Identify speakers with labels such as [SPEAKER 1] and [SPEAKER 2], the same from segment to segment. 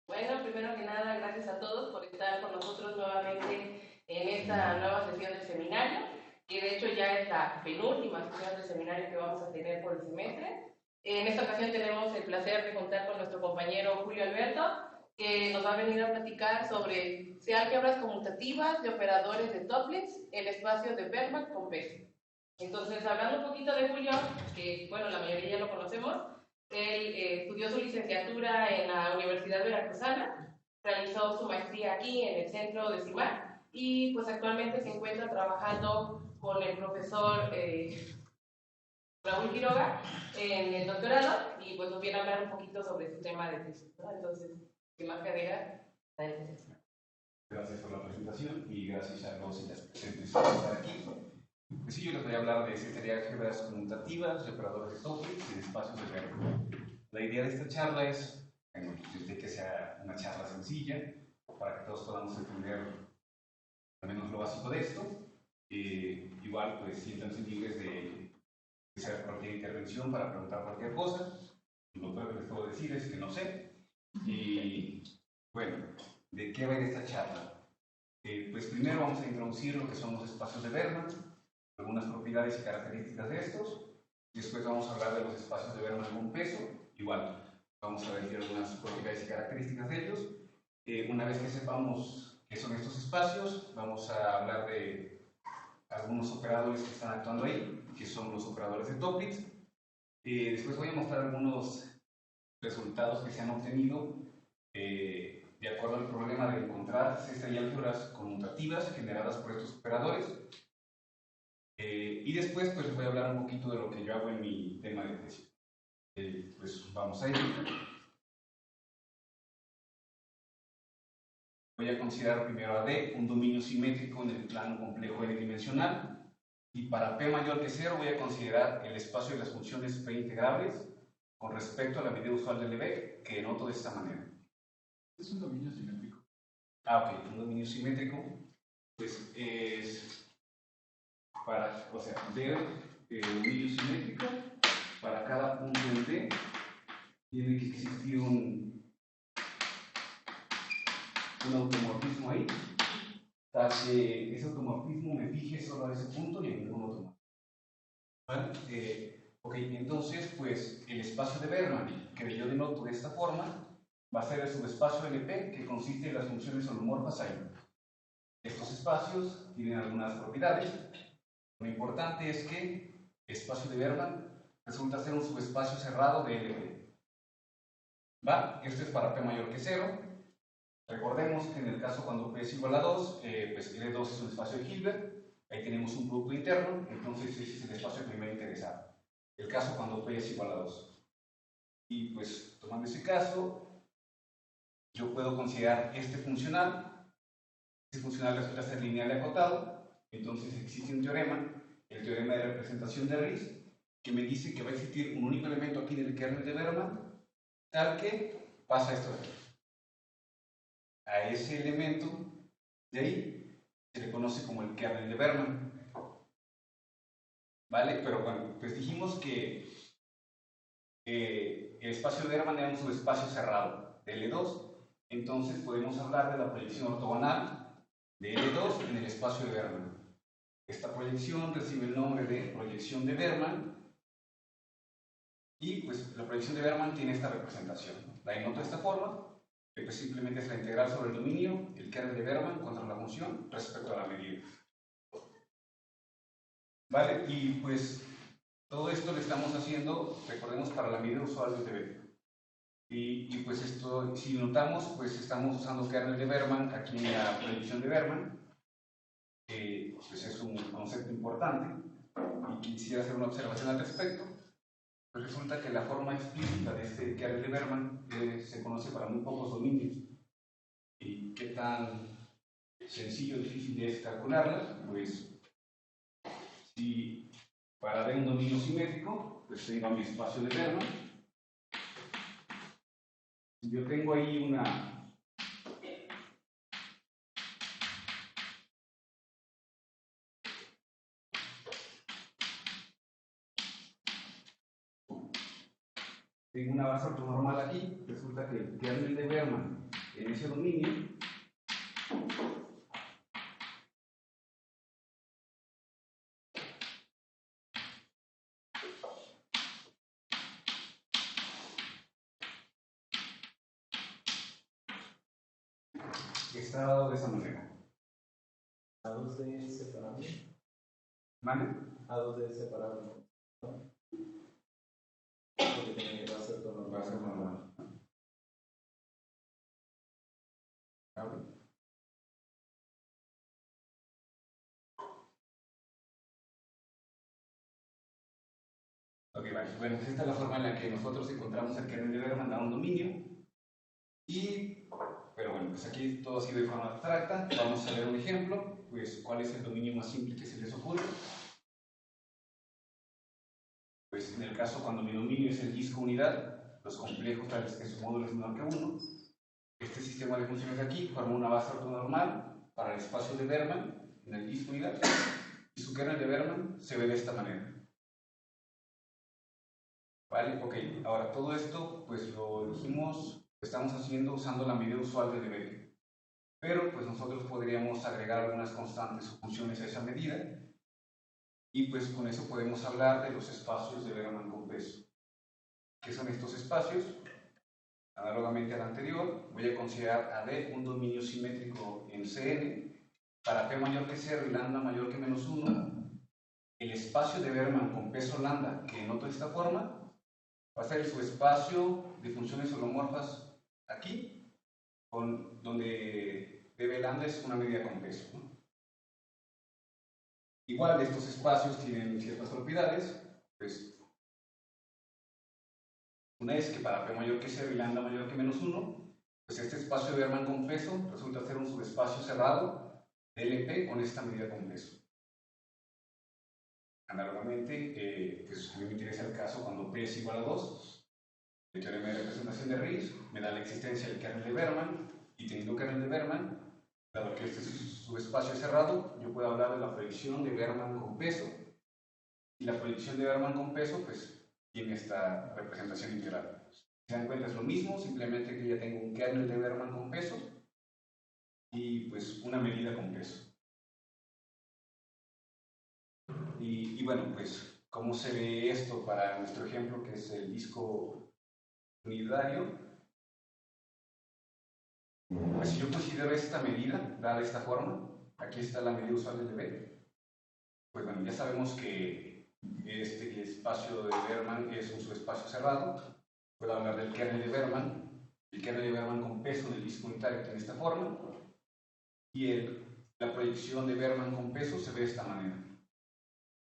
[SPEAKER 1] Bueno, primero que nada, gracias a todos por estar con nosotros nuevamente en esta nueva sesión del seminario, que de hecho ya es la penúltima sesión del seminario que vamos a tener por el semestre. En esta ocasión tenemos el placer de contar con nuestro compañero Julio Alberto, que nos va a venir a platicar sobre si álgebras conmutativas de operadores de Toeplitz en espacio de Bergman con peso. Entonces, hablando un poquito de Julio, que bueno, la mayoría ya lo conocemos, él estudió su licenciatura en la Universidad Veracruzana, realizó su maestría aquí en el centro de CIMAR y pues actualmente se encuentra trabajando con el profesor Raúl Quiroga en el doctorado y pues nos viene a hablar un poquito sobre su tema de tesis, ¿no? Entonces, sin más que agregar, adelante.
[SPEAKER 2] Gracias por la presentación y gracias a los y las presentes por estar aquí. Pues sí, yo les voy a hablar de sistemas de álgebras conmutativas, de operadores de Toeplitz y de espacios de Bernoulli. La idea de esta charla es, bueno, desde que sea una charla sencilla, para que todos podamos entender al menos lo básico de esto. Igual, pues siéntanse libres de hacer cualquier intervención para preguntar cualquier cosa. Lo peor que les puedo decir es que no sé. Y bueno, ¿de qué va a ir esta charla? Pues primero vamos a introducir lo que son los espacios de Bergman, algunas propiedades y características de estos. Después vamos a hablar de los espacios de Bergman con peso. Igual, vamos a decir algunas propiedades y características de ellos. Una vez que sepamos qué son estos espacios, vamos a hablar de algunos operadores que están actuando ahí, que son los operadores de Toeplitz. Después voy a mostrar algunos resultados que se han obtenido de acuerdo al problema de encontrar cestas y álgebras conmutativas generadas por estos operadores. Y después pues voy a hablar un poquito de lo que yo hago en mi tema de tesis. Pues vamos a ir. Voy a considerar primero a D un dominio simétrico en el plano complejo n-dimensional. Y para P mayor que 0 voy a considerar el espacio de las funciones P integrables con respecto a la medida usual de Lebesgue, que denoto de esta manera.
[SPEAKER 3] ¿Es un dominio simétrico?
[SPEAKER 2] Ok, un dominio simétrico, pues es para, o sea, D dominio simétrico, para cada punto en D tiene que existir un automorfismo ahí, para que ese automorfismo me fije solo a ese punto y en ningún otro más. ¿Vale? Ok, entonces, pues el espacio de Bergman, que yo denoto de esta forma, va a ser el subespacio LP, que consiste en las funciones holomorfas ahí. Estos espacios tienen algunas propiedades. Lo importante es que el espacio de Bergman resulta ser un subespacio cerrado de LP. ¿Va? Esto es para P mayor que 0. Recordemos que en el caso cuando P es igual a 2, pues L2 es un espacio de Hilbert. Ahí tenemos un producto interno, entonces ese es el espacio que me va a interesar. El caso cuando P es igual a 2. Y pues tomando ese caso, yo puedo considerar este funcional. Este funcional resulta ser lineal y acotado. Entonces existe un teorema, el teorema de representación de Riesz, que me dice que va a existir un único elemento aquí en el kernel de Bergman, tal que pasa esto de aquí. A ese elemento de ahí se le conoce como el kernel de Bergman. ¿Vale? Pero bueno, pues dijimos que el espacio de Bergman era un subespacio cerrado de L2, entonces podemos hablar de la proyección ortogonal de L2 en el espacio de Bergman. Esta proyección recibe el nombre de proyección de Bergman y pues la proyección de Bergman tiene esta representación. La denoto de esta forma, que pues simplemente es la integral sobre el dominio, el kernel de Bergman contra la función respecto a la medida. ¿Vale? Y pues todo esto lo estamos haciendo, recordemos, para la medida usual de B. Y pues esto, si notamos, pues estamos usando kernel de Bergman aquí en la proyección de Bergman. Pues es un concepto importante y quisiera hacer una observación al respecto. Pues resulta que la forma explícita de este kernel de Bergman se conoce para muy pocos dominios. ¿Y qué tan sencillo o difícil es calcularla? Pues si para ver un dominio simétrico, pues tengo mi espacio de Bergman. Si yo tengo ahí una base ortonormal aquí, resulta que el kernel de Bergman en ese dominio está dado de esa manera.
[SPEAKER 4] A2 de separable.
[SPEAKER 2] ¿Vale?
[SPEAKER 4] A2 de separable. Porque tiene que ser todo normal.
[SPEAKER 2] Va a ser normal. ¿Vale? Ok, vale. Bueno, pues esta es la forma en la que nosotros encontramos el kernel de Berman a un dominio. Pero bueno, pues aquí todo ha sido de forma abstracta. Vamos a ver un ejemplo. Pues, ¿cuál es el dominio más simple que se les ocurre? Pues en el caso cuando mi dominio es el disco unidad, los complejos tales que su módulo es menor que 1, este sistema de funciones de aquí forma una base ortonormal para el espacio de Berman en el disco unidad, y su kernel de Berman se ve de esta manera. ¿Vale? Ok, ahora todo esto pues lo dijimos, lo estamos haciendo usando la medida usual de Lebesgue. Pero pues nosotros podríamos agregar algunas constantes o funciones a esa medida, y pues con eso podemos hablar de los espacios de Berman con peso. ¿Qué son estos espacios? Análogamente al anterior, voy a considerar a D un dominio simétrico en Cn. Para P mayor que 0 y lambda mayor que menos 1, el espacio de Berman con peso lambda, que noto de esta forma, va a ser su espacio de funciones holomorfas aquí, donde dB lambda es una medida con peso, ¿no? Igual estos espacios tienen ciertas propiedades, pues una es que para P mayor que 0 y lambda mayor que menos 1, pues este espacio de Berman con peso resulta ser un subespacio cerrado de LP con esta medida con peso. Análogamente, pues a mí me interesa el caso cuando P es igual a 2, el teorema de representación de Ries me da la existencia del kernel de Berman, y teniendo kernel de Berman, dado que este subespacio es cerrado, yo puedo hablar de la proyección de Berman con peso, y la proyección de Berman con peso, pues tiene esta representación integral. Si se dan cuenta es lo mismo, simplemente que ya tengo un kernel de Berman con peso y pues una medida con peso. Y bueno, pues, ¿cómo se ve esto para nuestro ejemplo que es el disco unitario? Pues si yo considero esta medida, dada de esta forma, aquí está la medida usual del dB, pues bueno, ya sabemos que este espacio de Berman es un subespacio cerrado. Puedo hablar del kernel de Berman, el kernel de Berman con peso del disco unitario tiene esta forma, y la proyección de Berman con peso se ve de esta manera.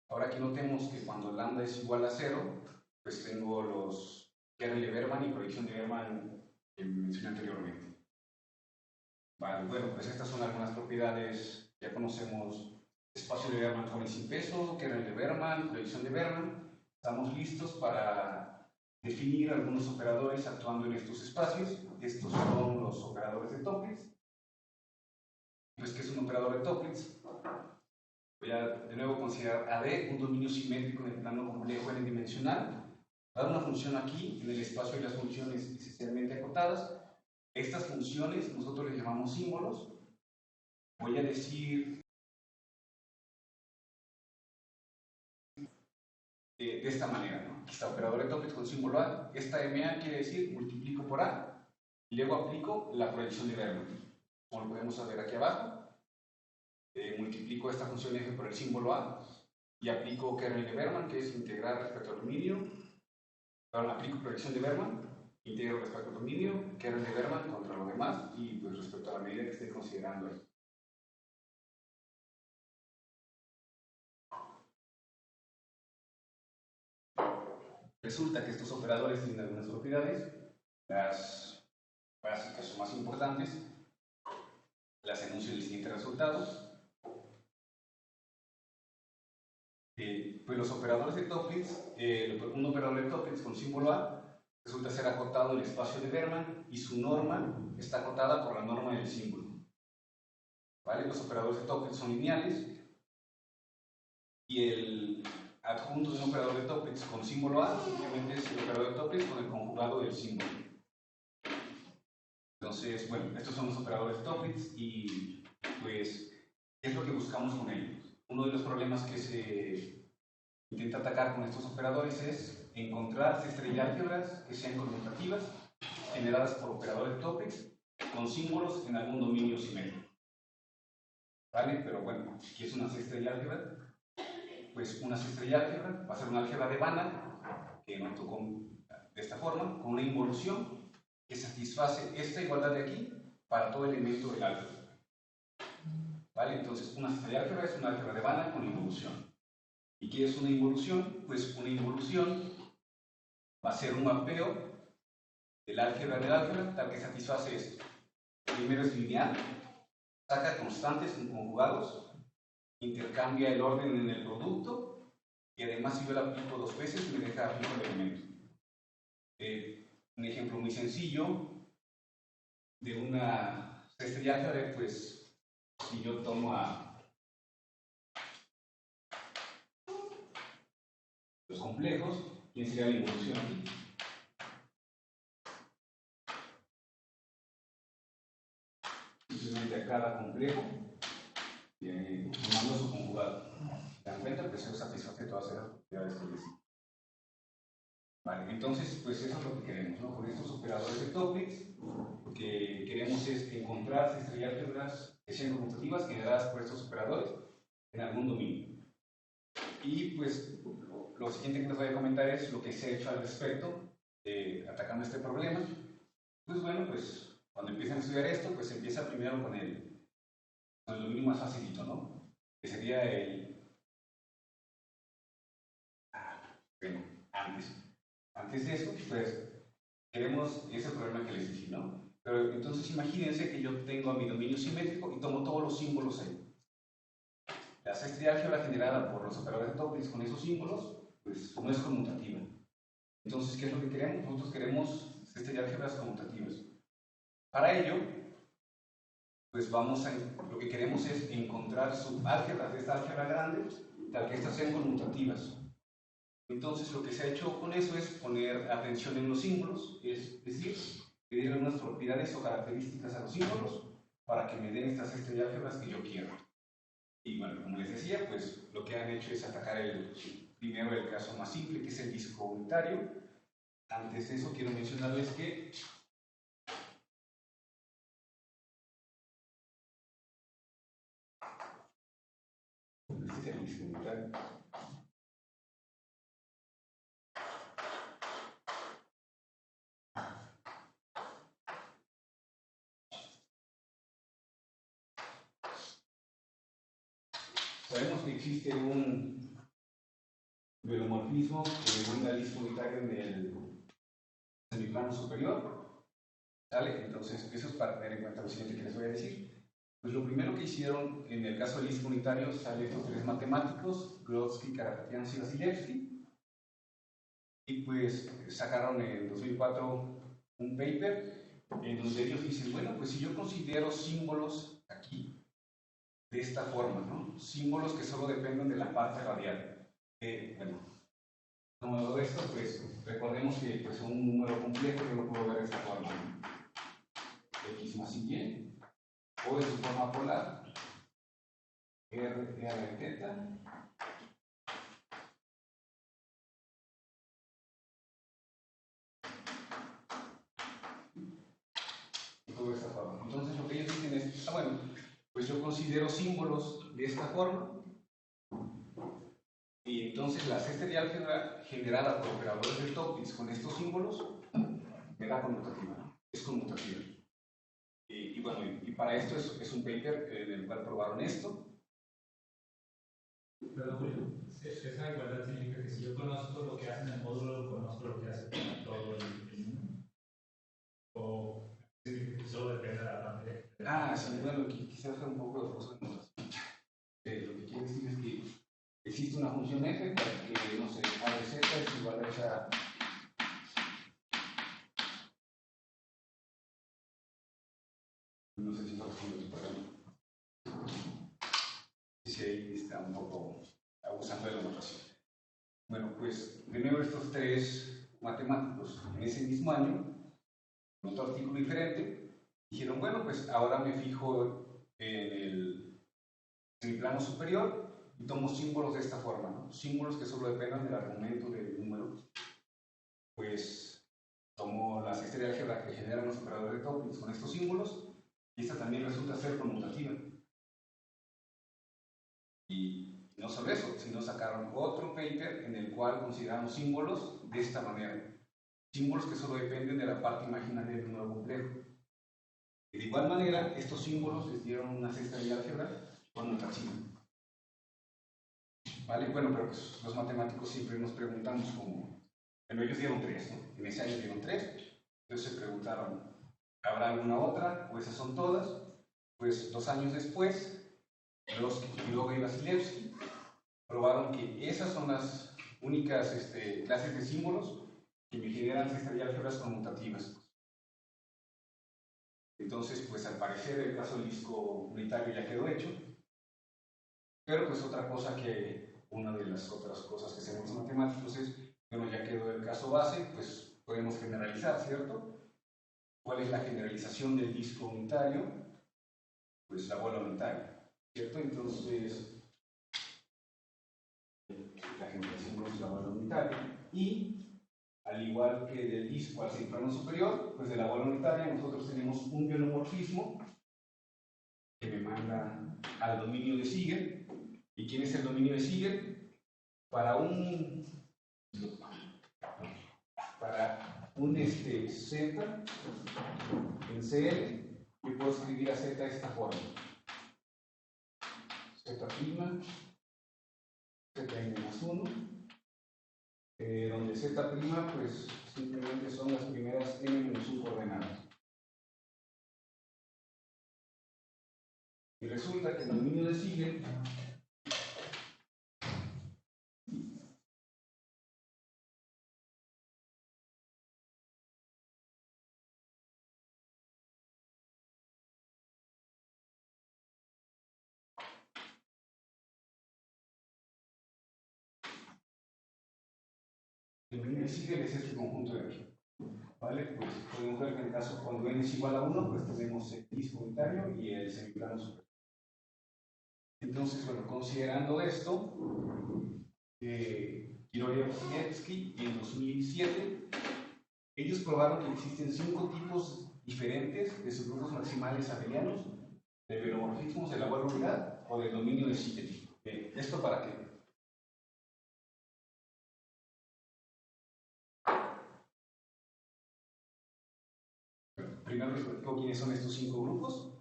[SPEAKER 2] Ahora aquí notemos que cuando lambda es igual a 0, pues tengo los kernel de Berman y proyección de Berman que mencioné anteriormente. Vale, bueno, pues estas son algunas propiedades, ya conocemos espacio de Berman con y sin peso, kernel de Berman, proyección de Berman. Estamos listos para definir algunos operadores actuando en estos espacios. Estos son los operadores de Toeplitz. Pues, ¿qué es un operador de Toeplitz? Voy a de nuevo considerar AD un dominio simétrico en el plano complejo n-dimensional. Dar una función aquí en el espacio de las funciones esencialmente acotadas. Estas funciones nosotros les llamamos símbolos. Voy a decir de esta manera, ¿no? Aquí está operador de Toeplitz con símbolo A. Esta MA quiere decir multiplico por A y luego aplico la proyección de Berman. Como lo podemos ver aquí abajo. Multiplico esta función f por el símbolo A y aplico kernel de Berman, que es integrar respecto al dominio. Ahora aplico proyección de Berman, integro respecto al dominio, kernel de Berman contra lo demás y pues respecto a la medida que estoy considerando ahí. Resulta que estos operadores tienen algunas propiedades, las básicas o más importantes, las enuncio en el siguiente resultado. Pues los operadores de Toeplitz, un operador de Toeplitz con símbolo A resulta ser acotado en el espacio de Berman y su norma está acotada por la norma del símbolo. ¿Vale? Los operadores de Toeplitz son lineales y el adjunto de un operador de Toeplitz con símbolo A simplemente es el operador de Toeplitz con el conjugado del símbolo. Entonces, bueno, estos son los operadores Toeplitz y pues, ¿qué es lo que buscamos con ellos? Uno de los problemas que se intenta atacar con estos operadores es encontrar cestas de álgebras que sean conmutativas generadas por operadores Toeplitz con símbolos en algún dominio simétrico. ¿Vale? Pero bueno, ¿qué es una cesta de álgebra? Pues una cesta de álgebra va a ser una álgebra de Banach que noto de esta forma, con una involución que satisface esta igualdad de aquí para todo elemento del álgebra. ¿Vale? Entonces, una cesta de álgebra es una álgebra de Banach con involución. ¿Y qué es una involución? Pues una involución va a ser un mapeo del álgebra tal que satisface esto. Primero es lineal, saca constantes conjugados, intercambia el orden en el producto y además si yo la aplico dos veces me deja aplicar el elemento. Un ejemplo muy sencillo de una cesta de álgebra, pues si yo tomo a los complejos, ¿quién sería la involución aquí? Simplemente a cada complejo tomando su conjugado. ¿Se dan cuenta? Pues eso satisface todas esas propiedades que les. Vale, entonces, pues eso es lo que queremos, ¿no? Con estos operadores de Toeplitz, lo que queremos es encontrar cestas de álgebras que sean conmutativas generadas por estos operadores en algún dominio. Y pues lo siguiente que les voy a comentar es lo que se ha hecho al respecto, atacando este problema. Pues bueno, pues cuando empiezan a estudiar esto, pues se empieza primero con el dominio más facilito, ¿no? Que sería bueno, antes de eso, pues queremos ese problema que les dije, ¿no? Pero entonces imagínense que yo tengo a mi dominio simétrico y tomo todos los símbolos ahí. La cesta de álgebra generada por los operadores de Toeplitz con esos símbolos, pues no es conmutativa. Entonces, ¿qué es lo que queremos? Nosotros queremos cesta de álgebras conmutativas. Para ello, pues lo que queremos es encontrar subálgebras de esta álgebra grande, tal que estas sean conmutativas. Entonces, lo que se ha hecho con eso es poner atención en los símbolos, es decir, pedirle unas propiedades o características a los símbolos para que me den estas cestas de álgebras que yo quiero. Y bueno, como les decía, pues lo que han hecho es atacar primero el caso más simple, que es el disco unitario. Antes de eso, quiero mencionarles que este es el disco unitario. Sabemos que existe un velomorfismo que brinda el disco unitario en el semiplano superior. ¿Sale? Entonces, eso es para tener en cuenta lo siguiente que les voy a decir. Pues lo primero que hicieron en el caso del disco unitario, sale estos tres matemáticos, Grodzki, Karapetyan y Vasilevsky, y pues sacaron en 2004 un paper en donde ellos dicen, bueno, pues si yo considero símbolos aquí, de esta forma, ¿no? Símbolos que solo dependen de la parte radial. Bueno, como lo de esto, pues recordemos que pues, un número complejo yo lo puedo ver de esta forma, ¿no? X más Y, o de su forma polar, R de teta, y todo de esta forma. Entonces lo que ellos dicen es, bueno, pues yo considero símbolos de esta forma, y entonces la cesta de álgebra generada por operadores de Toeplitz con estos símbolos me da conmutativa, ¿no? Es conmutativa. Y bueno, y para esto es un paper en el cual probaron esto.
[SPEAKER 5] Perdón, Julio, esa igualdad significa que si yo conozco lo que hace en el módulo, conozco lo que hace para todo el mundo. O significa que solo depende de la parte.
[SPEAKER 2] Sí, bueno, quizás sea un poco de cosas. Lo que quiere decir es que existe una función f que, no sé, a de z es igual a esa. No sé si está respondiendo tu pregunta. Si ahí está un poco abusando de la notación. Bueno, pues de nuevo estos tres matemáticos en ese mismo año, en otro artículo diferente, Dijeron, bueno, pues ahora me fijo en mi plano superior y tomo símbolos de esta forma, ¿no? Símbolos que solo dependan del argumento del número. Pues tomo la cesta de álgebra que generan los operadores de Toeplitz con estos símbolos, y esta también resulta ser conmutativa. Y no solo eso, sino sacaron otro paper en el cual consideramos símbolos de esta manera. Símbolos que solo dependen de la parte imaginaria del número complejo. Y de igual manera, estos símbolos les dieron una cesta de álgebra conmutativa. ¿Vale? Bueno, pero pues los matemáticos siempre nos preguntamos como... Bueno, ellos dieron 3, ¿no? En ese año dieron 3. Entonces se preguntaron, ¿habrá alguna otra? ¿O esas son todas? Pues 2 años después, Biloga y Vasilevsky probaron que esas son las únicas clases de símbolos que me generan cesta de álgebras conmutativas. Entonces, pues al parecer el caso del disco unitario ya quedó hecho, pero pues otra cosa que, una de las otras cosas que hacemos los matemáticos es, bueno, ya quedó el caso base, pues podemos generalizar, ¿cierto? ¿Cuál es la generalización del disco unitario? Pues la bola unitaria, ¿cierto? Entonces, la generalización es la bola unitaria, y al igual que del disco al plano superior, pues de la bola unitaria nosotros tenemos un biomorfismo que me manda al dominio de Siegel. ¿Y quién es el dominio de Siegel? Para un Z en CL, yo puedo escribir a Z de esta forma: Z', Zn-1, donde Z' pues simplemente son las primeras n-1 coordenadas. Y resulta que el dominio de Siegel es este conjunto de aquí. ¿Vale? Pues podemos ver que en el caso cuando n es igual a 1, pues tenemos el disco unitario y el semiplano superior. Entonces, bueno, considerando esto, Kiroriev-Vasilevsky en 2007, ellos probaron que existen 5 tipos diferentes de subgrupos maximales abelianos de velomorfismos de la bola unidad o del dominio de Siegel. ¿Esto para qué? Primero les platico quiénes son estos 5 grupos.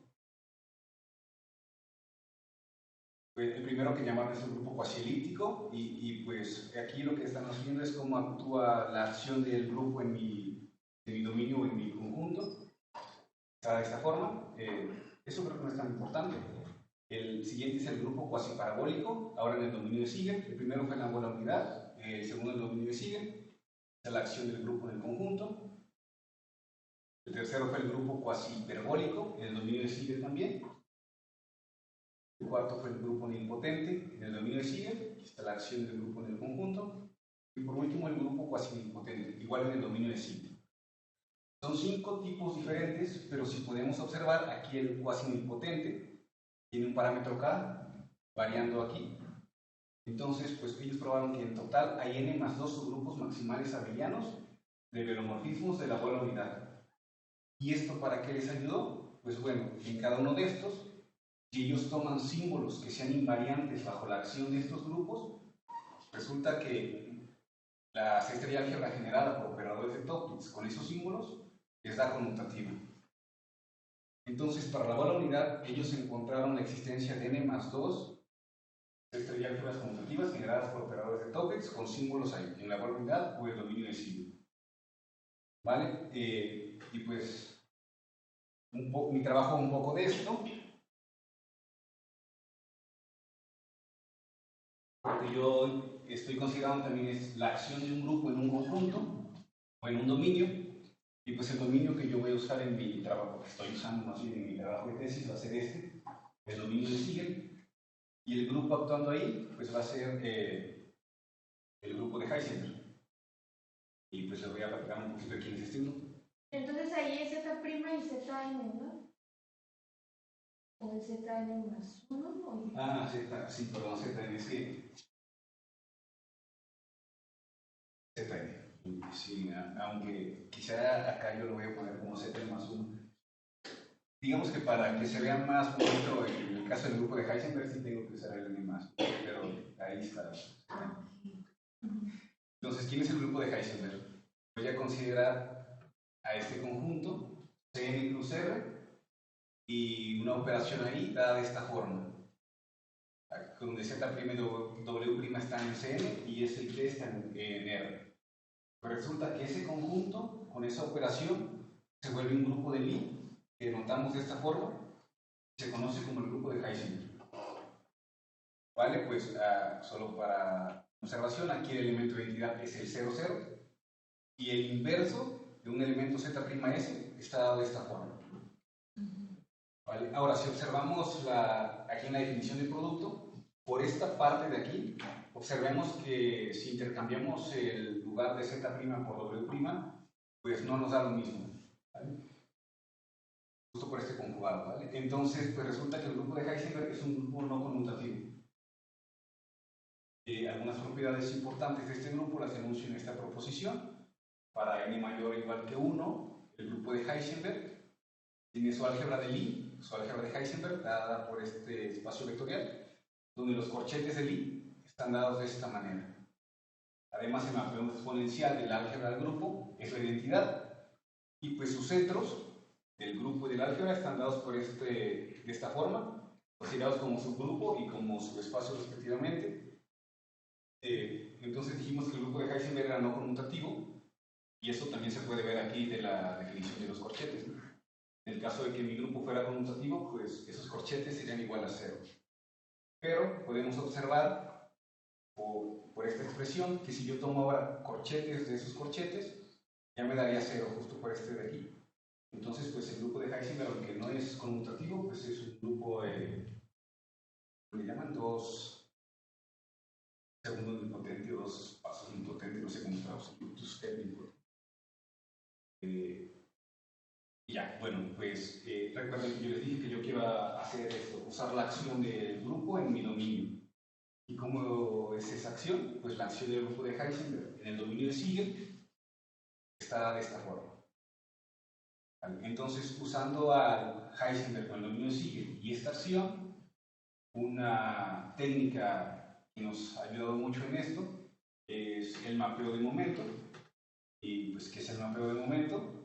[SPEAKER 2] El primero que llamaron es el grupo cuasielíptico, y pues aquí lo que estamos viendo es cómo actúa la acción del grupo en mi dominio o en mi conjunto. Está de esta forma. Eso creo que no es tan importante. El siguiente es el grupo cuasiparabólico, ahora en el dominio de Siegel. El primero fue en la bola unidad, el segundo en el dominio de Siegel. Esta es la acción del grupo en el conjunto. El tercero fue el grupo cuasi-hiperbólico, en el dominio de Siegel también. El cuarto fue el grupo nilpotente, en el dominio de Siegel. Aquí está la acción del grupo en el conjunto. Y por último, el grupo cuasi-nilpotente, igual en el dominio de Siegel. Son 5 tipos diferentes, pero si podemos observar, aquí el cuasi-nilpotente tiene un parámetro K, variando aquí. Entonces, pues ellos probaron que en total hay n más 2 subgrupos maximales abelianos de velomorfismos de la bola unidad. ¿Y esto para qué les ayudó? Pues bueno, en cada uno de estos, si ellos toman símbolos que sean invariantes bajo la acción de estos grupos, resulta que la cesta de álgebra generada por operadores de Toeplitz con esos símbolos les da conmutativa. Entonces, para la bola unidad, ellos encontraron la existencia de n más 2 cestas de álgebras conmutativas generadas por operadores de Toeplitz con símbolos ahí, en la bola unidad o el dominio de Siegel. ¿Vale? Y pues mi trabajo un poco de esto, porque yo estoy considerando también es la acción de un grupo en un conjunto o en un dominio, y pues el dominio que yo voy a usar en mi trabajo, que estoy usando más bien en mi trabajo de tesis, va a ser el dominio de Siegel, y el grupo actuando ahí pues va a ser el grupo de Heisenberg. Y pues les voy a platicar un poquito de quién es este grupo.
[SPEAKER 6] Entonces ahí es Z' y Zn, ¿no? ¿O el ZN más 1? O...
[SPEAKER 2] Ah, Z, sí, perdón, ZN, es que ZN, sí, aunque quizá acá yo lo voy a poner como ZN más 1. Digamos que para que se vea más bonito, en el caso del grupo de Heisenberg sí tengo que usar el N más, pero ahí está. Entonces, ¿quién es el grupo de Heisenberg? Voy a considerar a este conjunto, Cn plus R, y una operación ahí dada de esta forma, donde Z' y W' están en Cn y S y T están en R. Pues resulta que ese conjunto, con esa operación, se vuelve un grupo de Lie, que notamos de esta forma, se conoce como el grupo de Heisenberg. Vale, pues solo para observación, aquí el elemento de identidad es el 0, 0, y el inverso de un elemento Z'S está dado de esta forma. ¿Vale? Ahora, si observamos aquí en la definición de producto, por esta parte de aquí, observemos que si intercambiamos el lugar de Z' por W', pues no nos da lo mismo. ¿Vale? Justo por este conjugado. ¿Vale? Entonces, pues resulta que el grupo de Heisenberg es un grupo no conmutativo. Algunas propiedades importantes de este grupo las enuncio en esta proposición. Para n mayor o igual que 1, el grupo de Heisenberg tiene su álgebra de Lie, su álgebra de Heisenberg, dada por este espacio vectorial, donde los corchetes de Lie están dados de esta manera. Además, el mapeo exponencial del álgebra del grupo es la identidad, y pues sus centros del grupo y del álgebra están dados de esta forma, considerados como subgrupo y como subespacio respectivamente. Entonces dijimos que el grupo de Heisenberg era no conmutativo, y eso también se puede ver aquí de la definición de los corchetes, ¿no? En el caso de que mi grupo fuera conmutativo, pues esos corchetes serían igual a 0. Pero podemos observar por esta expresión que si yo tomo ahora corchetes de esos corchetes, ya me daría 0 justo por este de aquí. Entonces, pues el grupo de Heisenberg, aunque no es conmutativo, pues es un grupo, le llaman dos segundos impotentes, dos pasos impotentes, no sé cómo traducirlos, ya, bueno, pues recuerden que yo les dije que yo quiero hacer esto, usar la acción del grupo en mi dominio. ¿Y cómo es esa acción? Pues la acción del grupo de Heisenberg en el dominio de Siegel está de esta forma. ¿Vale? Entonces, usando al Heisenberg con el dominio de Siegel y esta acción, una técnica que nos ha ayudado mucho en esto es el mapeo de momento. ¿Y pues qué es el mapeo de momento?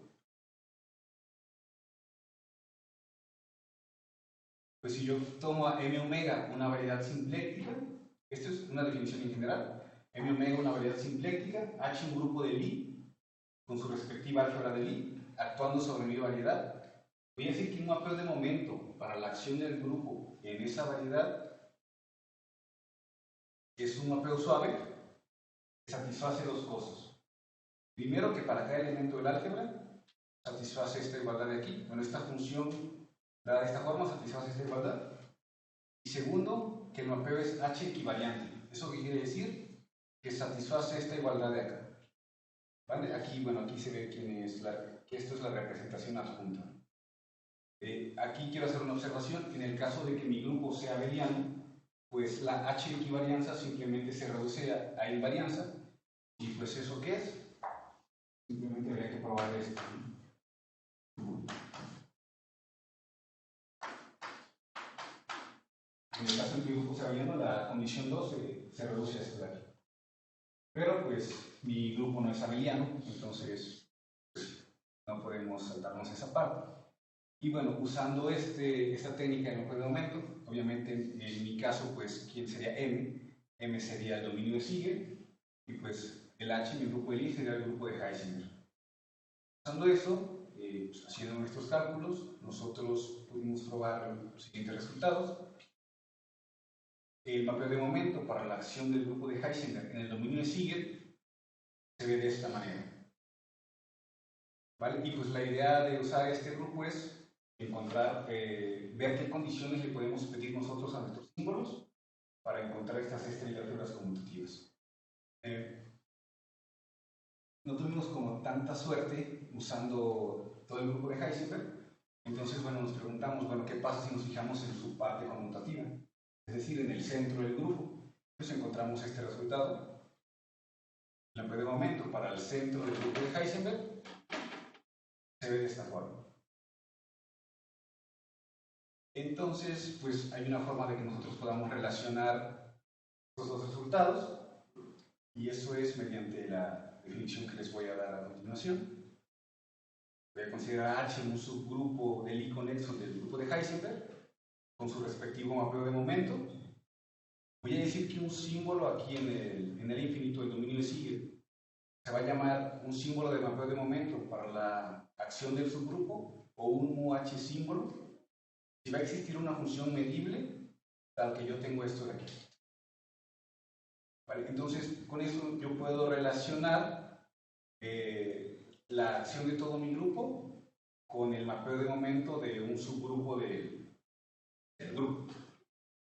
[SPEAKER 2] Pues si yo tomo a m omega una variedad simpléctica, esto es una definición en general, m omega una variedad simpléctica, h un grupo de Lie con su respectiva álgebra de Lie, actuando sobre mi variedad, voy a decir que un mapeo de momento para la acción del grupo en esa variedad es un mapeo suave que satisface dos cosas. Primero, que para cada elemento del álgebra satisface esta igualdad de aquí. Bueno, esta función dada de esta forma satisface esta igualdad. Y segundo, que el mapeo es H equivariante. ¿Eso qué quiere decir? Que satisface esta igualdad de acá. ¿Vale? Aquí, bueno, aquí se ve que esto es la representación adjunta. Aquí quiero hacer una observación. En el caso de que mi grupo sea abeliano, pues la H equivarianza simplemente se reduce a invarianza. ¿Y pues eso qué es? Simplemente habría que probar esto. En el caso en que el grupo sea abeliano, la condición 2 se reduce a esto de aquí. Pero pues mi grupo no es abeliano, entonces pues, no podemos saltarnos esa parte. Y bueno, usando esta técnica de mapeo de momento, obviamente en mi caso, pues, ¿quién sería M? M sería el dominio de Siegel, y pues el H, mi grupo de Lie, sería el grupo de Heisenberg. Usando eso, pues, haciendo nuestros cálculos, nosotros pudimos probar los siguientes resultados. El mapeo de momento para la acción del grupo de Heisenberg en el dominio de Siegel se ve de esta manera. ¿Vale? Y pues la idea de usar este grupo es encontrar, ver qué condiciones le podemos pedir nosotros a nuestros símbolos para encontrar estas estrellas conmutativas. No tuvimos como tanta suerte usando todo el grupo de Heisenberg, Entonces, bueno, nos preguntamos, bueno, ¿qué pasa si nos fijamos en su parte conmutativa? Es decir, en el centro del grupo. Pues encontramos este resultado. El mapeado de momento para el centro del grupo de Heisenberg se ve de esta forma. Entonces, pues hay una forma de que nosotros podamos relacionar estos dos resultados, y eso es mediante la definición que les voy a dar a continuación. Voy a considerar H un subgrupo del I conexo del grupo de Heisenberg con su respectivo mapeo de momento. Voy a decir que un símbolo aquí en el infinito del dominio de Siegel se va a llamar un símbolo de mapeo de momento para la acción del subgrupo, o un UH símbolo si va a existir una función medible tal que yo tengo esto de aquí. ¿Vale? Entonces, con eso yo puedo relacionar la acción de todo mi grupo con el mapeo de momento de un subgrupo del grupo.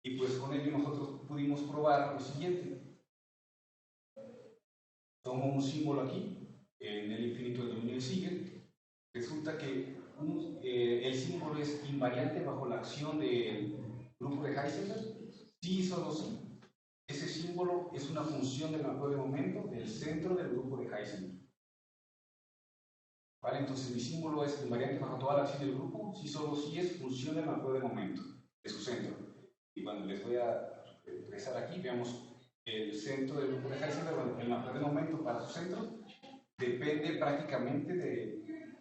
[SPEAKER 2] Y pues con ello nosotros pudimos probar lo siguiente. Tomo un símbolo aquí, en el infinito del dominio de Siegel. Resulta que el símbolo es invariante bajo la acción del grupo de Heisenberg. Sí, solo sí. Ese símbolo es una función del mapeo de momento del centro del grupo de Heisenberg. ¿Vale? Entonces mi símbolo es invariante bajo toda la acción del grupo, sí, solo sí es función del mapeo de momento de su centro. Y cuando les voy a regresar aquí, veamos el centro del grupo de Heisenberg, bueno, el mapeo de momento para su centro depende prácticamente de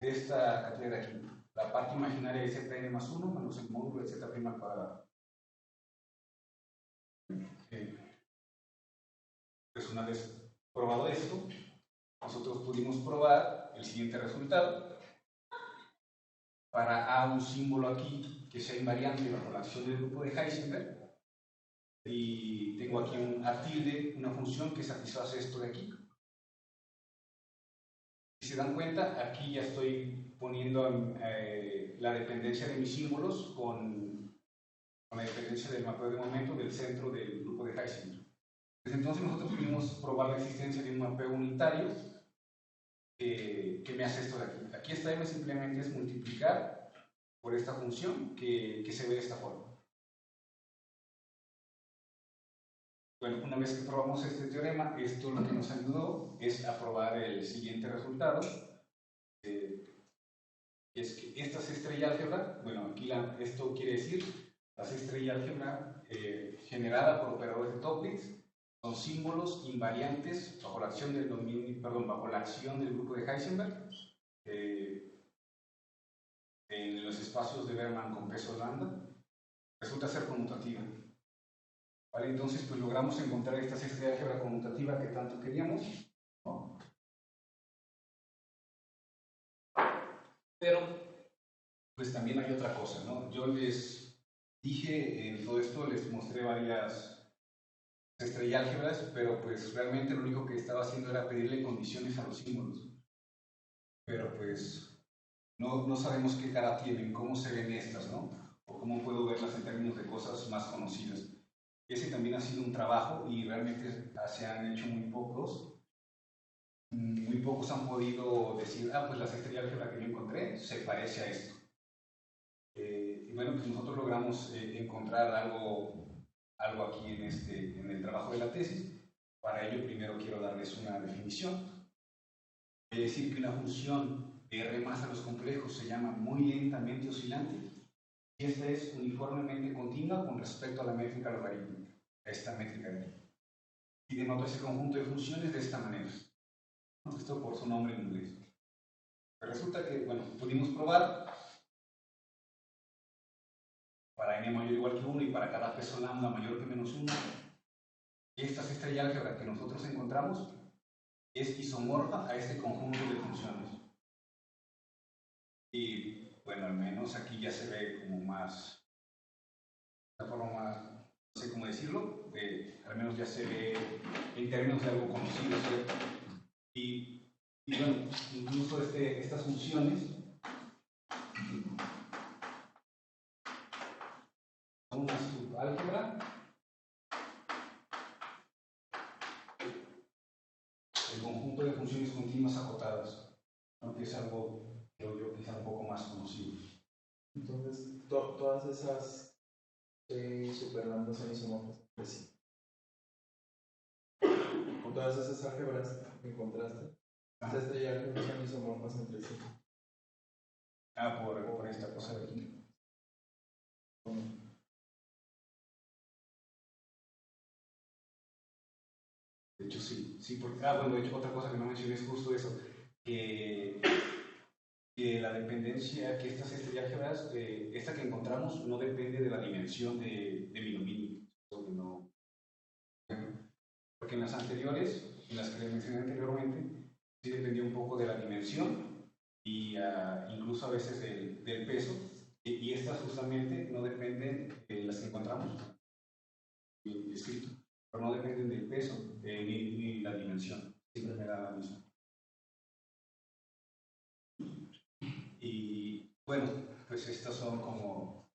[SPEAKER 2] esta cantidad de aquí. La parte imaginaria de zn más 1 menos el módulo de z' al cuadrado. Pues una vez probado esto, nosotros pudimos probar el siguiente resultado. Para A un símbolo aquí que sea invariante bajo la acción del grupo de Heisenberg, y tengo aquí un A tilde, una función que satisface esto de aquí. Si se dan cuenta, aquí ya estoy poniendo la dependencia de mis símbolos con la dependencia del mapeo de momento del centro del grupo de Heisenberg. Desde entonces nosotros pudimos probar la existencia de un mapeo unitario que me hace esto de aquí. Aquí esta m simplemente es multiplicar por esta función que se ve de esta forma. Bueno, una vez que probamos este teorema, esto lo que nos ayudó es a probar el siguiente resultado. Es que esta estrella álgebra, bueno, aquí esto quiere decir la estrella álgebra generada por operadores de Toeplitz son símbolos invariantes bajo la acción del dominio, perdón, bajo la acción del grupo de Heisenberg en los espacios de Berman con peso lambda. Resulta ser conmutativa. ¿Vale? Entonces, pues logramos encontrar esta estrella álgebra conmutativa que tanto queríamos, ¿no? Pero, pues también hay otra cosa, ¿no? Yo les dije en todo esto, les mostré varias estrellas álgebras, pero pues realmente lo único que estaba haciendo era pedirle condiciones a los símbolos. Pero pues no sabemos qué cara tienen, cómo se ven estas, ¿no? O cómo puedo verlas en términos de cosas más conocidas. Ese también ha sido un trabajo y realmente se han hecho muy pocos. Muy pocos han podido decir, ah, pues la estrella álgebra que yo encontré se parece a esto. Y bueno, pues nosotros logramos encontrar algo aquí en el trabajo de la tesis. Para ello, primero quiero darles una definición. Voy a decir que una función de R más a los complejos se llama muy lentamente oscilante, y esta es uniformemente continua con respecto a la métrica logarítmica, a esta métrica de aquí. Y denota ese conjunto de funciones de esta manera. Esto por su nombre en inglés. Pero resulta que, bueno, pudimos probar para n mayor o igual que 1 y para cada peso lambda mayor que menos 1, esta estrella álgebra que nosotros encontramos es isomorfa a este conjunto de funciones. Y bueno, al menos aquí ya se ve como más, de forma más, no sé cómo decirlo, al menos ya se ve en términos de algo conocido, ¿cierto? Y bueno, incluso estas funciones son una subálgebra el conjunto de funciones continuas acotadas, aunque es algo creo yo, quizá un poco más conocidos.
[SPEAKER 4] Entonces, todas esas superlambdas son isomorfas entre sí. Con todas esas álgebras que encontraste, estas tres álgebras son isomorfas entre sí.
[SPEAKER 2] Por esta cosa de aquí. De hecho, sí, porque, bueno, de hecho, otra cosa que no mencioné es justo eso, que la dependencia, que estas álgebras, esta que encontramos, no depende de la dimensión de mi dominio. No, porque en las anteriores, en las que les mencioné anteriormente, sí dependía un poco de la dimensión y incluso a veces del peso, y estas justamente no dependen de las que encontramos escrito, pero no dependen del peso ni la dimensión, siempre me da la misma. Y bueno, pues estos son como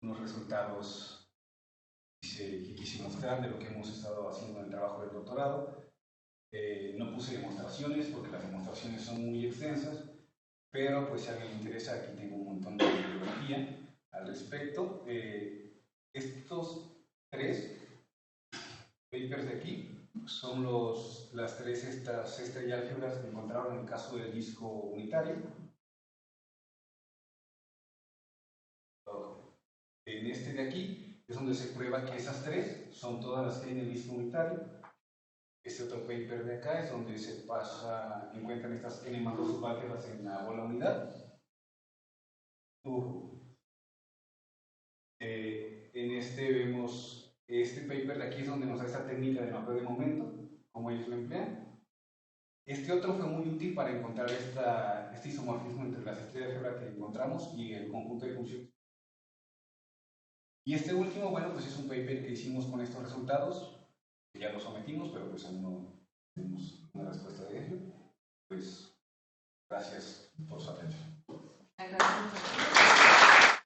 [SPEAKER 2] unos resultados que quise mostrar de lo que hemos estado haciendo en el trabajo del doctorado. No puse demostraciones porque las demostraciones son muy extensas, pero pues si a alguien le interesa, aquí tengo un montón de bibliografía al respecto. Estos tres papers de aquí son las tres álgebras que encontraron en el caso del disco unitario. En este de aquí es donde se prueba que esas tres son todas las que hay en el disco unitario. Este otro paper de acá es donde se encuentran estas n-2 subálgebras en la bola unidad. En este vemos, este paper de aquí es donde nos da esta técnica de mapeo de momento, como ellos lo emplean. Este otro fue muy útil para encontrar este isomorfismo entre las estrellas de álgebra que encontramos y el conjunto de funciones. Y este último, bueno, pues es un paper que hicimos con estos resultados, que ya lo sometimos, pero pues aún no tenemos una respuesta de ello. Pues gracias por su atención.